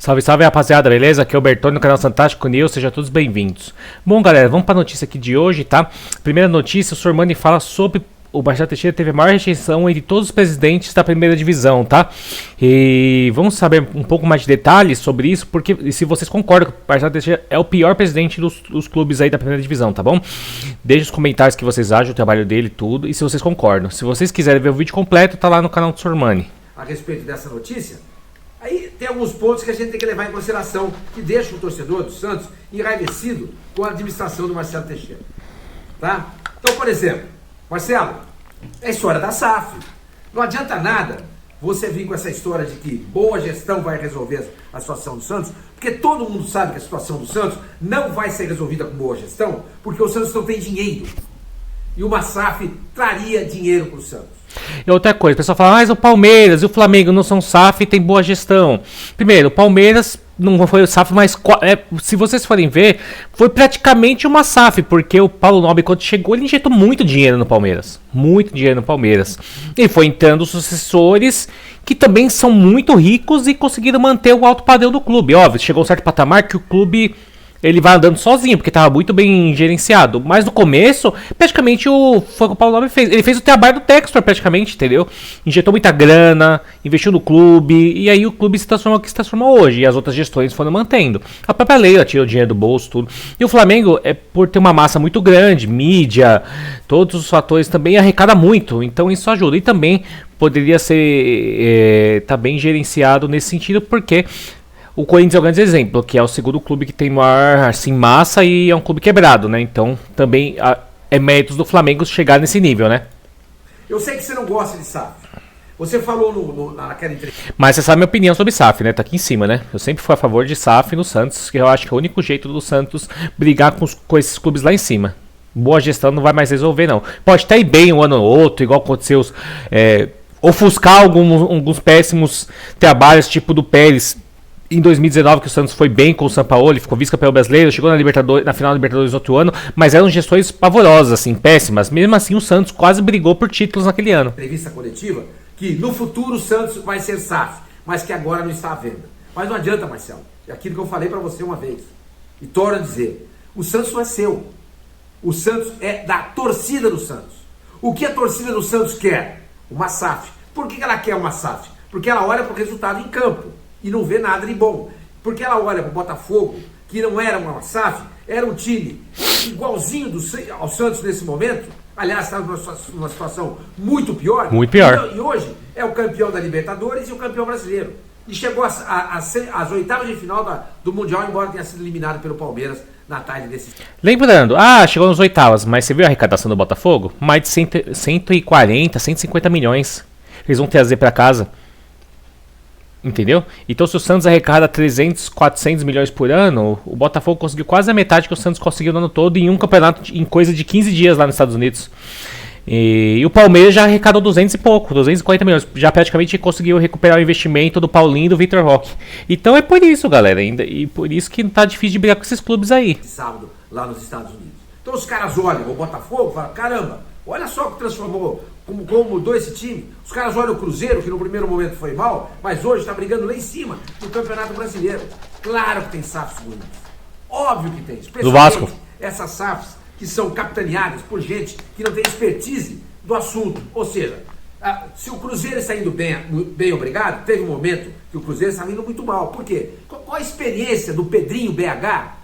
Salve, salve, rapaziada, beleza? Aqui é o Bertone no canal Fantástico News, sejam todos bem-vindos. Bom, galera, vamos para a notícia aqui de hoje, tá? Primeira notícia, o Sormani fala sobre o Marcelo Teixeira teve a maior rejeição entre todos os presidentes da primeira divisão, tá? E vamos saber um pouco mais de detalhes sobre isso, porque se vocês concordam que o Marcelo Teixeira é o pior presidente dos clubes aí da primeira divisão, tá bom? Deixe os comentários que vocês acham, o trabalho dele, tudo, e se vocês concordam. Se vocês quiserem ver o vídeo completo, tá lá no canal do Sormani. A respeito dessa notícia, aí tem alguns pontos que a gente tem que levar em consideração, que deixam o torcedor do Santos enraivecido com a administração do Marcelo Teixeira, tá? Então, por exemplo, Marcelo, é a história da SAF. Não adianta nada você vir com essa história de que boa gestão vai resolver a situação do Santos, porque todo mundo sabe que a situação do Santos não vai ser resolvida com boa gestão, porque o Santos não tem dinheiro. E uma SAF traria dinheiro para o Santos. E outra coisa, o pessoal fala, mas o Palmeiras e o Flamengo não são SAF e tem boa gestão. Primeiro, o Palmeiras não foi o SAF, mas se vocês forem ver, foi praticamente uma SAF, porque o Paulo Nobre, quando chegou, ele injetou muito dinheiro no Palmeiras. Muito dinheiro no Palmeiras. E foi entrando os sucessores que também são muito ricos e conseguiram manter o alto padrão do clube. Óbvio, chegou a um certo patamar que o clube ele vai andando sozinho, porque estava muito bem gerenciado. Mas no começo, praticamente foi o que o Paulo Nobre fez. Ele fez o trabalho do Textor, praticamente, entendeu? Injetou muita grana, investiu no clube, e aí o clube se transformou o que se transformou hoje. E as outras gestões foram mantendo. A própria Leila tirou dinheiro do bolso, tudo. E o Flamengo, por ter uma massa muito grande, mídia, todos os fatores também arrecada muito. Então isso ajuda. E também poderia ser tá bem gerenciado nesse sentido, porque o Corinthians é um grande exemplo, que é o segundo clube que tem maior assim, massa e é um clube quebrado, né? Então também é méritos do Flamengo chegar nesse nível, né? Eu sei que você não gosta de SAF. Você falou naquela entrevista. Mas você sabe a minha opinião sobre SAF, né? Tá aqui em cima, né? Eu sempre fui a favor de SAF no Santos, que eu acho que é o único jeito do Santos brigar com esses clubes lá em cima. Boa gestão não vai mais resolver, não. Pode até ir bem um ano ou outro, igual aconteceu ofuscar alguns péssimos trabalhos, tipo do Pérez em 2019, que o Santos foi bem com o Sampaoli, ficou vice-campeão brasileiro, chegou na final da Libertadores outro ano, mas eram gestões pavorosas, assim, péssimas. Mesmo assim, o Santos quase brigou por títulos naquele ano. Entrevista coletiva, que no futuro o Santos vai ser SAF, mas que agora não está à venda. Mas não adianta, Marcelo, é aquilo que eu falei para você uma vez, e torno a dizer, o Santos não é seu, o Santos é da torcida do Santos. O que a torcida do Santos quer? Uma SAF. Por que ela quer uma SAF? Porque ela olha para o resultado em campo e não vê nada de bom. Porque ela olha para o Botafogo, que não era uma SAF, era um time igualzinho ao Santos nesse momento. Aliás, está numa situação muito pior. Muito pior. E hoje é o campeão da Libertadores e o campeão brasileiro. E chegou às oitavas de final do Mundial, embora tenha sido eliminado pelo Palmeiras na tarde desse. Lembrando, chegou nas oitavas, mas você viu a arrecadação do Botafogo? Mais de 140, 150 milhões. Eles vão trazer para casa. Entendeu? Então se o Santos arrecada 300, 400 milhões por ano, o Botafogo conseguiu quase a metade que o Santos conseguiu no ano todo em um campeonato em coisa de 15 dias lá nos Estados Unidos. E o Palmeiras já arrecadou 200 e pouco, 240 milhões. Já praticamente conseguiu recuperar o investimento do Paulinho e do Vitor Roque. Então é por isso, galera, ainda, e por isso que tá difícil de brigar com esses clubes aí. Sábado, lá nos Estados Unidos. Então os caras olham o Botafogo e falam, caramba, olha só o que transformou, como mudou esse time. Os caras olham o Cruzeiro, que no primeiro momento foi mal, mas hoje está brigando lá em cima no Campeonato Brasileiro. Claro que tem SAFs ruins. Óbvio que tem. Do Vasco. Essas SAFs que são capitaneadas por gente que não tem expertise do assunto. Ou seja, se o Cruzeiro está indo bem obrigado, teve um momento que o Cruzeiro estava indo muito mal. Por quê? Qual a experiência do Pedrinho BH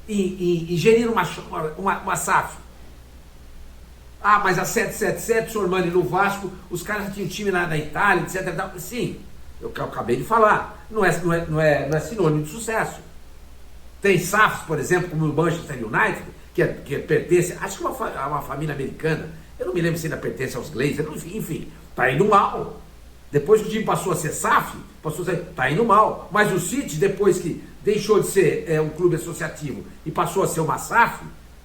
em gerir uma SAF? Mas a 777, o Sormani no Vasco, os caras tinham time na Itália, etc. Sim, eu acabei de falar. Não é sinônimo de sucesso. Tem SAFs, por exemplo, como o Manchester United, que pertence, acho que a uma família americana. Eu não me lembro se ainda pertence aos Glazers, enfim, tá indo mal. Depois que o time passou a ser SAF, tá indo mal. Mas o City, depois que deixou de ser um clube associativo e passou a ser uma SAF,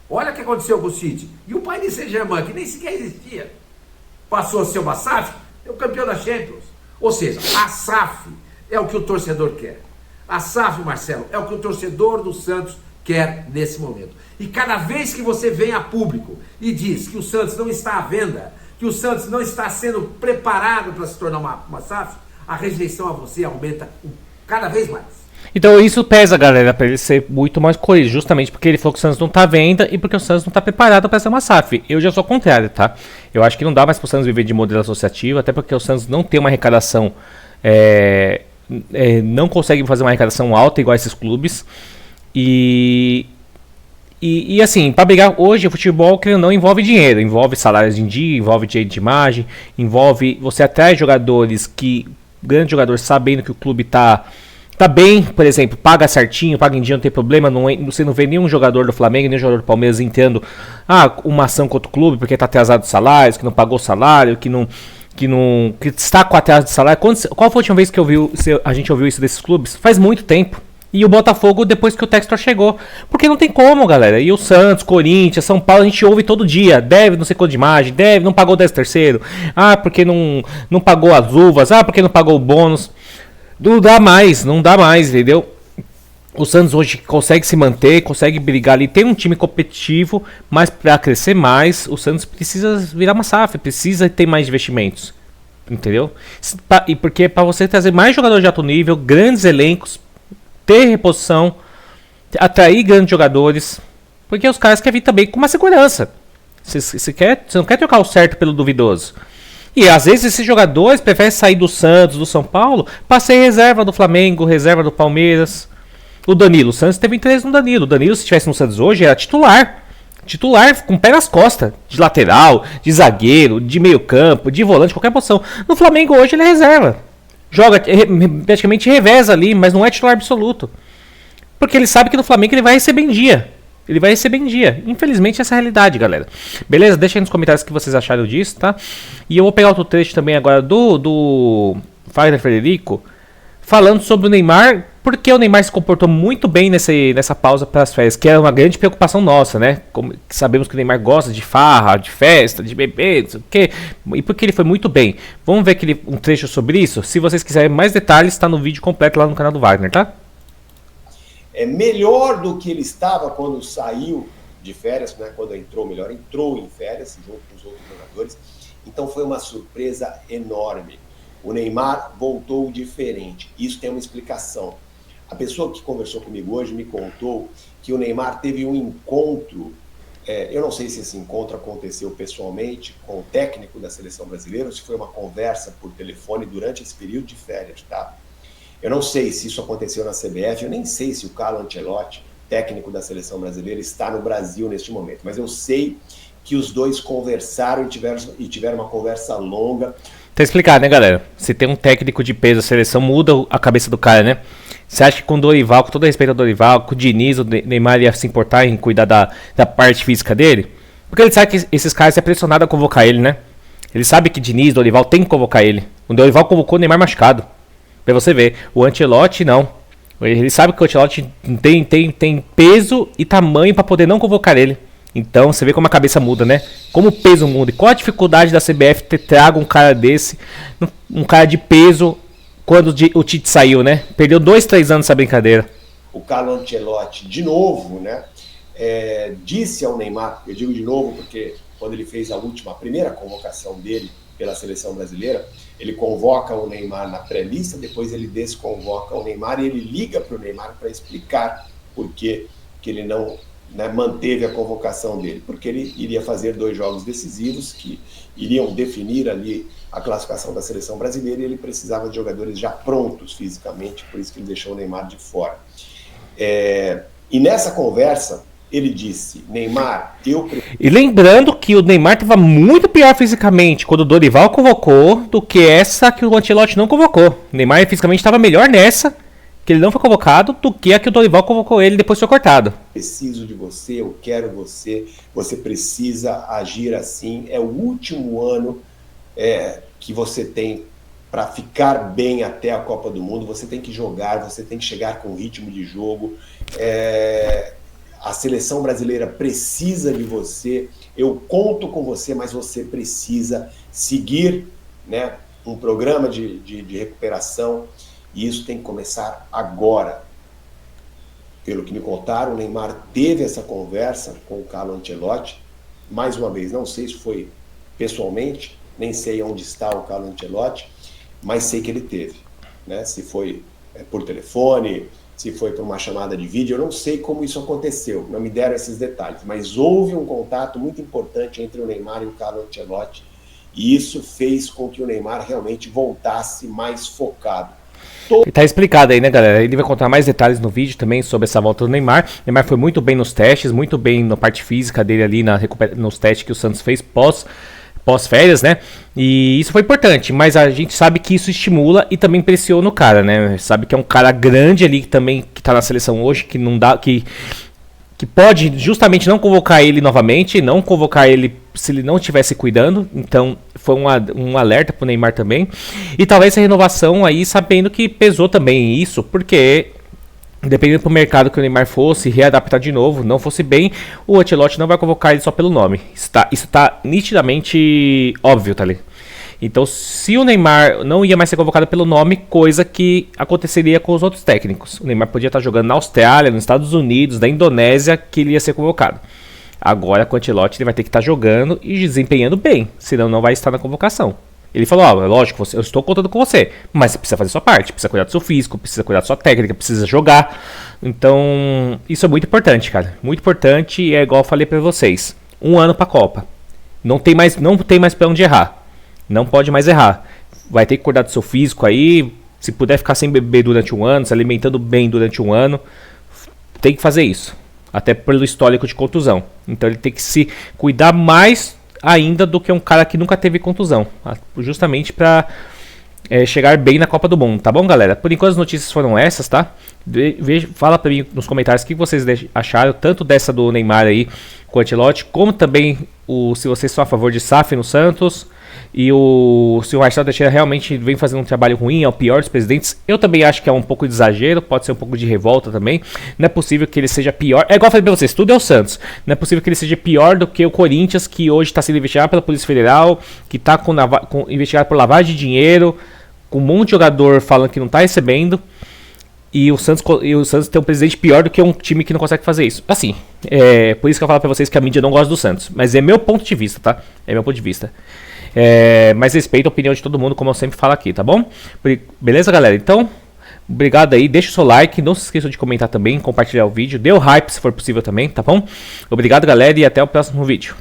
olha o que aconteceu com o City. E o Paris Saint-Germain, que nem sequer existia, passou a ser uma SAF, é o campeão da Champions. Ou seja, a SAF é o que o torcedor quer. A SAF, Marcelo, é o que o torcedor do Santos quer nesse momento. E cada vez que você vem a público e diz que o Santos não está à venda, que o Santos não está sendo preparado para se tornar uma SAF, a rejeição a você aumenta cada vez mais. Então isso pesa, galera, pra ele ser muito mais coisa, justamente porque ele falou que o Santos não tá à venda e porque o Santos não tá preparado para ser uma SAF. Eu já sou o contrário, tá? Eu acho que não dá mais pro Santos viver de modelo associativo, até porque o Santos não tem uma arrecadação, não consegue fazer uma arrecadação alta igual esses clubes. E assim, para brigar hoje, o futebol que não envolve dinheiro, envolve salários em dia, envolve direito de imagem, envolve você atrás jogadores que, grande jogador sabendo que o clube tá bem, por exemplo, paga certinho, paga em dia, não tem problema, você não vê nenhum jogador do Flamengo, nenhum jogador do Palmeiras entrando uma ação contra o clube porque tá atrasado de salários, que não pagou salário, que está com atraso de salário. Qual foi a última vez que a gente ouviu isso desses clubes? Faz muito tempo. E o Botafogo depois que o Textor chegou. Porque não tem como, galera. E o Santos, Corinthians, São Paulo, a gente ouve todo dia. Deve não sei quanto de imagem, deve, não pagou o 13º. Porque não pagou as uvas. Porque não pagou o bônus. Não dá mais, entendeu? O Santos hoje consegue se manter, consegue brigar ali. Tem um time competitivo, mas para crescer mais, o Santos precisa virar uma SAF, precisa ter mais investimentos. Entendeu? E porque para você trazer mais jogadores de alto nível, grandes elencos, ter reposição, atrair grandes jogadores, porque os caras querem vir também com uma segurança. Você não quer trocar o certo pelo duvidoso. E às vezes esses jogadores preferem sair do Santos, do São Paulo, para ser reserva do Flamengo, reserva do Palmeiras. O Danilo, o Santos teve interesse no Danilo. O Danilo, se estivesse no Santos hoje, era titular. Titular com o pé nas costas. De lateral, de zagueiro, de meio campo, de volante, qualquer posição. No Flamengo hoje ele é reserva. Joga, praticamente reveza ali, mas não é titular absoluto. Porque ele sabe que no Flamengo ele vai receber em dia. Infelizmente essa é a realidade, galera. Beleza? Deixa aí nos comentários o que vocês acharam disso, tá? E eu vou pegar outro trecho também agora do Fagner Frederico, falando sobre o Neymar, porque o Neymar se comportou muito bem nessa pausa para as férias, que é uma grande preocupação nossa, né? Como sabemos que o Neymar gosta de farra, de festa, de beber, não sei o quê, e porque ele foi muito bem. Vamos ver um trecho sobre isso? Se vocês quiserem mais detalhes, está no vídeo completo lá no canal do Wagner, tá? É melhor do que ele estava quando saiu de férias, né? Quando entrou em férias junto com os outros jogadores. Então foi uma surpresa enorme. O Neymar voltou diferente. Isso tem uma explicação. A pessoa que conversou comigo hoje me contou que o Neymar teve um encontro, eu não sei se esse encontro aconteceu pessoalmente com o técnico da seleção brasileira ou se foi uma conversa por telefone durante esse período de férias, tá? Eu não sei se isso aconteceu na CBF, eu nem sei se o Carlo Ancelotti, técnico da seleção brasileira, está no Brasil neste momento, mas eu sei que os dois conversaram e tiveram uma conversa longa. Tá explicado, né, galera? Se tem um técnico de peso, a seleção muda a cabeça do cara, né? Você acha que com o Dorival, com todo respeito ao Dorival, com o Diniz, o Neymar ia se importar em cuidar da parte física dele? Porque ele sabe que esses caras é pressionado a convocar ele, né? Ele sabe que Diniz, Dorival tem que convocar ele. O Dorival convocou o Neymar machucado. Pra você ver. O Ancelotti não. Ele sabe que o Ancelotti tem peso e tamanho pra poder não convocar ele. Então você vê como a cabeça muda, né? Como o peso muda. E qual a dificuldade da CBF ter trago um cara desse, um cara de peso, quando o Tite saiu, né? Perdeu 2-3 anos essa brincadeira. O Carlo Ancelotti, de novo, né? Disse ao Neymar, eu digo de novo porque quando ele fez a primeira convocação dele pela seleção brasileira, ele convoca o Neymar na pré-lista, depois ele desconvoca o Neymar e ele liga para o Neymar para explicar por que ele não, né, manteve a convocação dele, porque ele iria fazer 2 jogos decisivos que iriam definir ali a classificação da seleção brasileira e ele precisava de jogadores já prontos fisicamente, por isso que ele deixou o Neymar de fora. E nessa conversa, ele disse, Neymar, E lembrando que o Neymar estava muito pior fisicamente quando o Dorival convocou do que essa que o Ancelotti não convocou. O Neymar fisicamente estava melhor nessa, que ele não foi convocado, do que a que o Dorival convocou ele e depois foi cortado. Preciso de você, eu quero você precisa agir assim. É o último ano que você tem para ficar bem até a Copa do Mundo, você tem que jogar, você tem que chegar com ritmo de jogo. A seleção brasileira precisa de você, eu conto com você, mas você precisa seguir, né, um programa de recuperação e isso tem que começar agora. Pelo que me contaram, o Neymar teve essa conversa com o Carlo Ancelotti, mais uma vez, não sei se foi pessoalmente, nem sei onde está o Carlo Ancelotti, mas sei que ele teve, né? Se foi por telefone, se foi por uma chamada de vídeo, eu não sei como isso aconteceu, não me deram esses detalhes, mas houve um contato muito importante entre o Neymar e o Carlo Ancelotti, e isso fez com que o Neymar realmente voltasse mais focado. Tá explicado aí, né, galera? Ele vai contar mais detalhes no vídeo também sobre essa volta do Neymar. O Neymar foi muito bem nos testes, muito bem na parte física dele ali, nos testes que o Santos fez pós-férias, né? E isso foi importante, mas a gente sabe que isso estimula e também pressiona o cara, né? Sabe que é um cara grande ali que também que tá na seleção hoje, que não dá, que pode justamente não convocar ele novamente, não convocar ele se ele não estivesse cuidando. Então foi um alerta pro Neymar também. E talvez essa renovação aí, sabendo que pesou também isso, porque dependendo do mercado que o Neymar fosse readaptar de novo, não fosse bem, o Ancelotti não vai convocar ele só pelo nome. Isso tá nitidamente óbvio, tá ali. Então, se o Neymar não ia mais ser convocado pelo nome, coisa que aconteceria com os outros técnicos. O Neymar podia estar jogando na Austrália, nos Estados Unidos, na Indonésia, que ele ia ser convocado. Agora, com o Ancelotti, ele vai ter que estar jogando e desempenhando bem, senão não vai estar na convocação. Ele falou, lógico, eu estou contando com você, mas você precisa fazer sua parte, precisa cuidar do seu físico, precisa cuidar da sua técnica, precisa jogar. Então, isso é muito importante, cara. Muito importante, e é igual eu falei pra vocês. 1 ano pra Copa. Não tem mais pra onde errar. Não pode mais errar. Vai ter que cuidar do seu físico aí. Se puder ficar sem beber durante 1 ano, se alimentando bem durante 1 ano, tem que fazer isso. Até pelo histórico de contusão. Então ele tem que se cuidar mais ainda do que um cara que nunca teve contusão. Justamente para chegar bem na Copa do Mundo, tá bom, galera? Por enquanto as notícias foram essas, tá? Fala pra mim nos comentários o que vocês acharam, tanto dessa do Neymar aí com o Ancelotti, como também se vocês são a favor de SAF no Santos. E se o Marcelo Teixeira realmente vem fazendo um trabalho ruim, é o pior dos presidentes. Eu também acho que é um pouco de exagero, pode ser um pouco de revolta também. Não é possível que ele seja pior. É igual eu falei pra vocês, tudo é o Santos. Não é possível que ele seja pior do que o Corinthians, que hoje está sendo investigado pela Polícia Federal, que está investigado por lavagem de dinheiro, com um monte de jogador falando que não está recebendo. E o Santos tem um presidente pior do que um time que não consegue fazer isso. Assim, por isso que eu falo pra vocês que a mídia não gosta do Santos. Mas é meu ponto de vista, tá? É meu ponto de vista. Mas respeito a opinião de todo mundo, como eu sempre falo aqui, tá bom? Beleza, galera? Então, obrigado aí. Deixa o seu like. Não se esqueçam de comentar também, compartilhar o vídeo. Dê o hype se for possível também, tá bom? Obrigado, galera, e até o próximo vídeo.